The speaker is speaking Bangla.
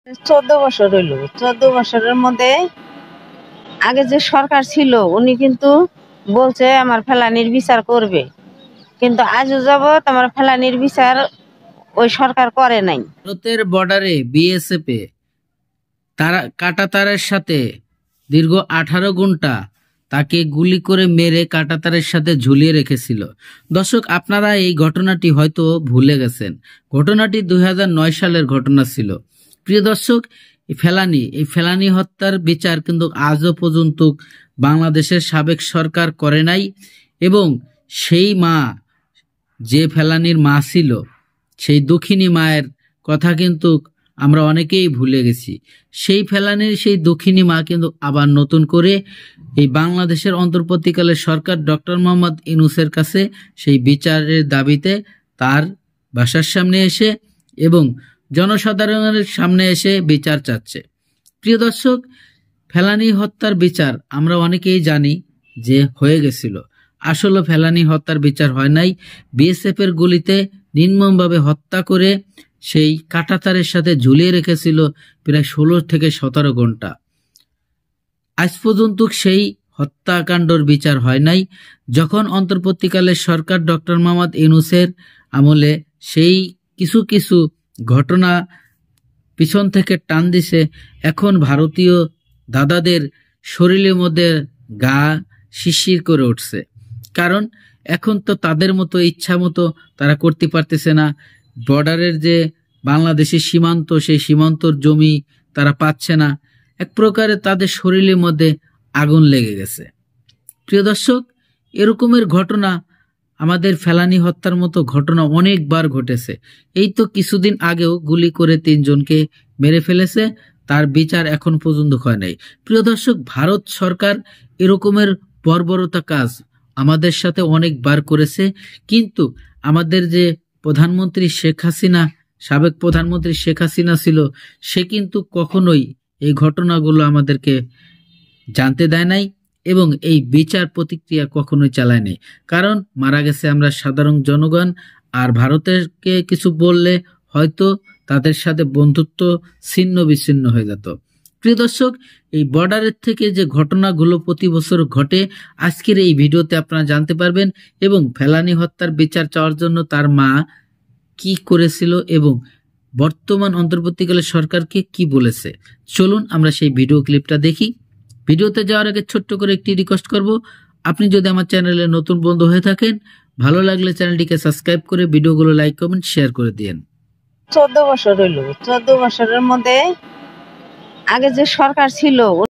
14 বছর হইল। 14 বছরের মধ্যে আগে যে সরকার ছিল উনি কিন্তু বলছে আমার ফেলানির বিচার করবে, কিন্তু আজও যাবৎ আমার ফেলানির বিচার ওই সরকার করে নাই। ভারতের বর্ডারে বিএসএফ তারা কাঁটাতারের সাথে দীর্ঘ 18 ঘন্টা তাকে গুলি করে মেরে কাঁটাতারের সাথে ঝুলিয়ে রেখেছিল। দর্শক, আপনারা এই ঘটনাটি হয়তো ভুলে গেছেন। ঘটনাটি 2009 সালের ঘটনা ছিল। প্রিয় দর্শক, এই ফেলানি হত্যার বিচার কিন্তু আজও পর্যন্ত বাংলাদেশের সাবেক সরকার করে নাই, এবং সেই মা, যে ফেলানির মা ছিল, সেই দক্ষিণী মায়ের কথা কিন্তু আমরা অনেকেই ভুলে গেছি। সেই ফেলানির সেই দক্ষিণী মা কিন্তু আবার নতুন করে এই বাংলাদেশের অন্তর্বর্তীকালের সরকার ডক্টর মোহাম্মদ ইউনূসের কাছে সেই বিচারের দাবিতে তার বাসার সামনে এসে এবং জনসাধারণের সামনে এসে বিচার চাচ্ছে। প্রিয় দর্শক, ফেলানি হত্যার বিচার আমরা অনেকেই জানি যে হয়ে গেছিল। আসলে ফেলানি হত্যার বিচার হয় নাই। বিএসএফ এর গুলিতে নির্মমভাবে হত্যা করে সেই কাঁটাতারের সাথে ঝুলিয়ে রেখেছিল প্রায় 16 থেকে 17 ঘন্টা। আজ পর্যন্ত সেই হত্যাকাণ্ডর বিচার হয় নাই। যখন অন্তর্বর্তীকালের সরকার ডক্টর মোহাম্মদ ইউনূসের আমলে সেই কিছু কিছু ঘটনা পিছন থেকে টান দিছে, এখন ভারতীয় দাদাদের শরীরের মধ্যে গা শিরশির করে উঠছে। কারণ এখন তো তাদের মতো ইচ্ছা মতো তারা করতে পারতেছে না। বর্ডারের যে বাংলাদেশের সীমান্ত, সেই সীমান্তর জমি তারা পাচ্ছে না। এক প্রকারে তাদের শরীরের মধ্যে আগুন লেগে গেছে। প্রিয় দর্শক, এরকমের ঘটনা, আমাদের ফেলানি হত্যার মতো ঘটনা অনেকবার ঘটেছে। এই তো কিছুদিন আগেও গুলি করে 3 জনকে মেরে ফেলেছে, তার বিচার এখন পর্যন্ত হয় নাই। প্রিয় দর্শক, ভারত সরকার এরকমের বর্বরতা কাজ আমাদের সাথে অনেকবার করেছে, কিন্তু আমাদের যে প্রধানমন্ত্রী শেখ হাসিনা, সাবেক প্রধানমন্ত্রী শেখ হাসিনা ছিল, সে কিন্তু কখনোই এই ঘটনাগুলো আমাদেরকে জানতে দেয় নাই এবং এই বিচার প্রতিক্রিয়া কখনোই চালায় নাই। কারণ মারা গেছে আমরা সাধারণ জনগণ, আর ভারতেরকে কিছু বললে হয়তো তাদের সাথে বন্ধুত্ব ছিন্ন বিচ্ছিন্ন হয়ে যেত। প্রিয় দর্শক, এই বর্ডারের থেকে যে ঘটনাগুলো প্রতি বছর ঘটে, আজকের এই ভিডিওতে আপনারা জানতে পারবেন, এবং ফেলানি হত্যার বিচার চাওয়ার জন্য তার মা কি করেছিল এবং বর্তমান অন্তর্বর্তীকালের সরকারকে কি বলেছে। চলুন আমরা সেই ভিডিও ক্লিপটা দেখি। ভিডিওতে যাওয়ার আগে ছোট্ট করে একটি রিকোয়েস্ট করব, আপনি যদি আমার চ্যানেলে নতুন বন্ধু হয়ে থাকেন, ভালো লাগলে চ্যানেলটিকে সাবস্ক্রাইব করে ভিডিওগুলো লাইক, কমেন্ট, শেয়ার করে দিন। 14 বছর হইল। 14 বছরের মধ্যে আগে যে সরকার ছিল